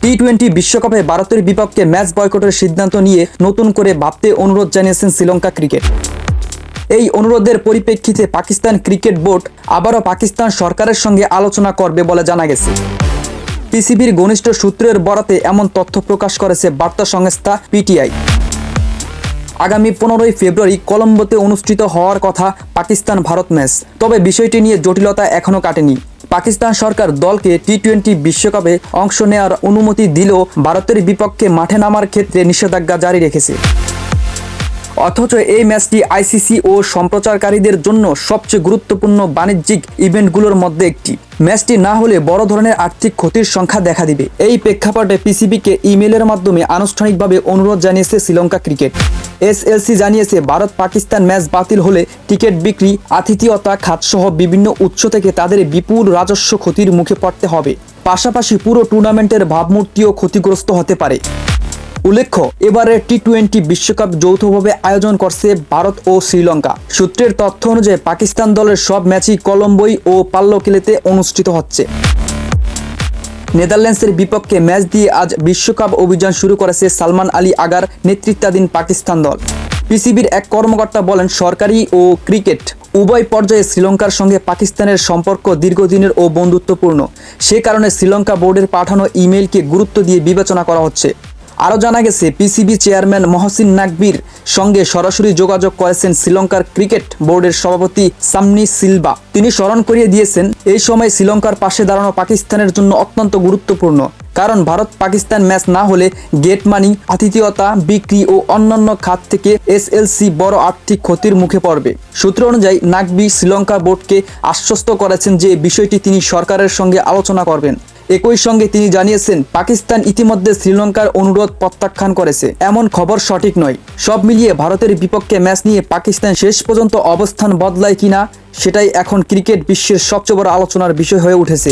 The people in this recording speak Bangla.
টি-20 বিশ্বকাপে ভারতের বিপক্ষে ম্যাচ বয়কটের সিদ্ধান্ত নিয়ে নতুন করে ভাবতে অনুরোধ জানিয়েছেন শ্রীলঙ্কা ক্রিকেট। এই অনুরোধের পরিপ্রেক্ষিতে পাকিস্তান ক্রিকেট বোর্ড আবারও পাকিস্তান সরকারের সঙ্গে আলোচনা করবে বলে জানা গেছে। পিসিবির ঘনিষ্ঠ সূত্রের বরাতে এমন তথ্য প্রকাশ করেছে বার্তা সংস্থা পিটিআই। আগামী 15 ফেব্রুয়ারি কলম্বোতে অনুষ্ঠিত হওয়ার কথা পাকিস্তান ভারত ম্যাচ, তবে বিষয়টি নিয়ে জটিলতা এখনও কাটেনি। পাকিস্তান সরকার দলকে টি-20 বিশ্বকাপে অংশ নেওয়ার অনুমতি দিলেও ভারতের বিপক্ষে মাঠে নামার ক্ষেত্রে নিষেধাজ্ঞা জারি রেখেছে। অথচ এই ম্যাচটি আইসিসি ও সম্প্রচারকারীদের জন্য সবচেয়ে গুরুত্বপূর্ণ বাণিজ্যিক ইভেন্টগুলোর মধ্যে একটি। ম্যাচটি না হলে বড় ধরনের আর্থিক ক্ষতির সংখ্যা দেখা দিবে। এই প্রেক্ষাপটে পিসিবিকে ইমেইলের মাধ্যমে আনুষ্ঠানিকভাবে অনুরোধ জানিয়েছে শ্রীলঙ্কা ক্রিকেট। এসএলসি জানিয়েছে, ভারত পাকিস্তান ম্যাচ বাতিল হলে টিকিট বিক্রি, আতিথেয়তা খাতসহ বিভিন্ন উৎস থেকে তাদের বিপুল রাজস্ব ক্ষতির মুখে পড়তে হবে। পাশাপাশি পুরো টুর্নামেন্টের ভাবমূর্তিও ক্ষতিগ্রস্ত হতে পারে। উল্লেখ্য, এবারের টি-20 বিশ্বকাপ যৌথভাবে আয়োজন করছে ভারত ও শ্রীলঙ্কা। সূত্রের তথ্য অনুযায়ী পাকিস্তান দলের সব ম্যাচই কলম্বোই ও পাল্লোকেলেতে অনুষ্ঠিত হচ্ছে। নেদারল্যান্ডসের বিপক্ষে ম্যাচ দিয়ে আজ বিশ্বকাপ অভিযান শুরু করেছে সালমান আলী আগার নেতৃত্বাধীন পাকিস্তান দল। পিসিবির এক কর্মকর্তা বলেন, সরকারি ও ক্রিকেট উভয় পর্যায়ে শ্রীলঙ্কার সঙ্গে পাকিস্তানের সম্পর্ক দীর্ঘদিনের ও বন্ধুত্বপূর্ণ। সে কারণে শ্রীলঙ্কা বোর্ডের পাঠানো ইমেইলকে গুরুত্ব দিয়ে বিবেচনা করা হচ্ছে। আরও জানা গেছে, পিসিবি চেয়ারম্যান মহসিন নাকবির সঙ্গে সরাসরি যোগাযোগ করেছেন শ্রীলঙ্কার ক্রিকেট বোর্ডের সভাপতি সামনি সিলভা। তিনি স্মরণ করিয়ে দিয়েছেন, এই সময় শ্রীলঙ্কার পাশে দাঁড়ানো পাকিস্তানের জন্য অত্যন্ত গুরুত্বপূর্ণ, কারণ ভারত পাকিস্তান ম্যাচ না হলে গেট মানি, আতিথেয়তা, বিক্রি ও অন্যান্য খাত থেকে এসএলসি বড় আর্থিক ক্ষতির মুখে পড়বে। সূত্র অনুযায়ী নাকবি শ্রীলঙ্কা বোর্ডকে আশ্বস্ত করেছেন যে বিষয়টি তিনি সরকারের সঙ্গে আলোচনা করবেন। একই সঙ্গে তিনি জানিয়েছেন, পাকিস্তান ইতিমধ্যে শ্রীলঙ্কার অনুরোধ প্রত্যাখ্যান করেছে। এমন খবর সঠিক নয়। সব মিলিয়ে ভারতের বিপক্ষে ম্যাচ নিয়ে পাকিস্তান শেষ পর্যন্ত অবস্থান বদলায় কিনা, সেটাই এখন ক্রিকেট বিশ্বের সবচেয়ে বড় আলোচনার বিষয় হয়ে উঠেছে।